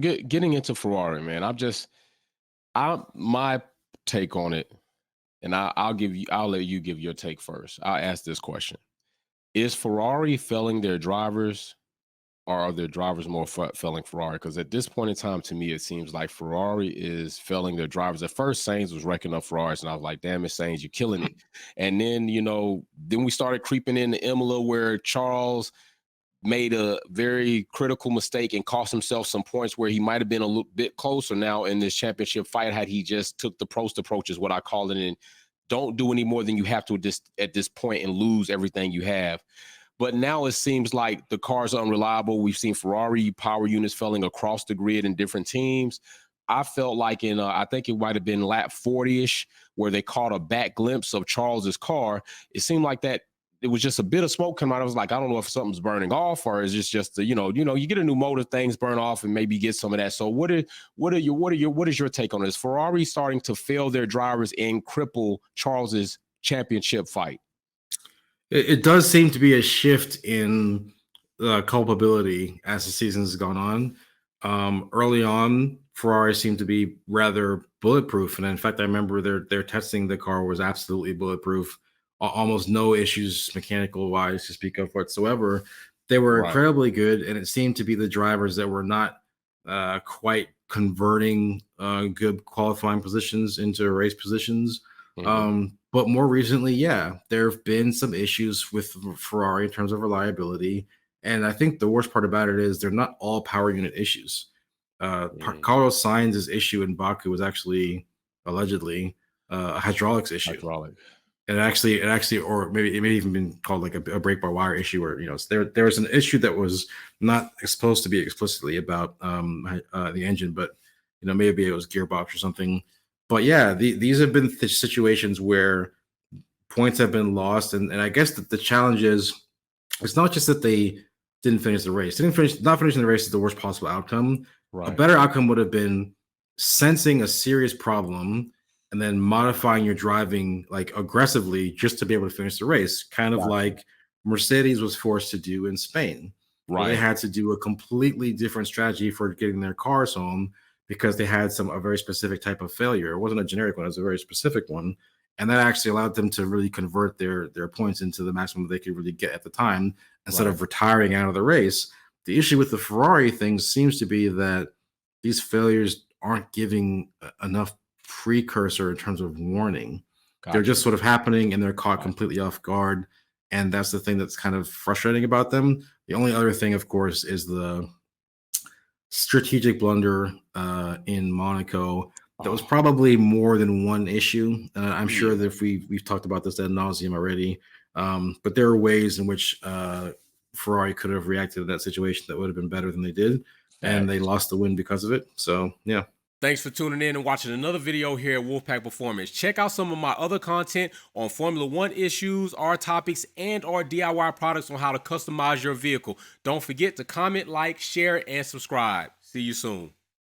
getting into Ferrari, man. My take on it, and I'll let you give your take first. I'll ask this question: is Ferrari failing their drivers, or are their drivers more failing Ferrari? Because at this point in time, to me, it seems like Ferrari is failing their drivers. At first, Sainz was wrecking up Ferraris, and I was like, damn it, Sainz, you're killing it. And then, then we started creeping into Imola, where Charles made a very critical mistake and cost himself some points where he might have been a little bit closer now in this championship fight had he just took the Prost approach, is what I call it, and don't do any more than you have to at this point and lose everything you have. But now it seems like the cars are unreliable. We've seen Ferrari power units failing across the grid in different teams. I felt like I think it might have been lap 40-ish, where they caught a back glimpse of Charles's car. It seemed like that it was just a bit of smoke coming out. I was like, I don't know if something's burning off, or is this just you get a new motor, things burn off, and maybe get some of that. So what is your take on this? Ferrari starting to fail their drivers and cripple Charles's championship fight? It does seem to be a shift in culpability as the season has gone on. Early on, Ferrari seemed to be rather bulletproof, and in fact, I remember their testing the car was absolutely bulletproof. Almost no issues mechanical wise to speak of whatsoever. They were incredibly good, and it seemed to be the drivers that were not quite converting good qualifying positions into race positions. But more recently, there have been some issues with Ferrari in terms of reliability. And I think the worst part about it is they're not all power unit issues. Carlos Sainz's issue in Baku was actually allegedly a hydraulics issue. And it actually, or maybe it may even been called like a brake by wire issue, where there was an issue that was not supposed to be explicitly about the engine, but maybe it was gearbox or something. But yeah, these have been situations where points have been lost, and I guess that the challenge is it's not just that they didn't finish the race. Not finishing the race is the worst possible outcome. A better outcome would have been sensing a serious problem and then modifying your driving like aggressively just to be able to finish the race, kind of like Mercedes was forced to do in Spain. They had to do a completely different strategy for getting their cars home because they had a very specific type of failure. It wasn't a generic one, it was a very specific one. And that actually allowed them to really convert their points into the maximum they could really get at the time instead of retiring out of the race. The issue with the Ferrari thing seems to be that these failures aren't giving enough precursor in terms of warning. They're just sort of happening and they're caught completely off guard. And that's the thing that's kind of frustrating about them. The only other thing, of course, is the strategic blunder in Monaco. That was probably more than one issue. I'm sure that if we've talked about this ad nauseum already, but there are ways in which Ferrari could have reacted to that situation that would have been better than they did, and they lost the win because of it. So, yeah. Thanks for tuning in and watching another video here at Wolfpack Performance. Check out some of my other content on Formula One issues, our topics, and our DIY products on how to customize your vehicle. Don't forget to comment, like, share, and subscribe. See you soon.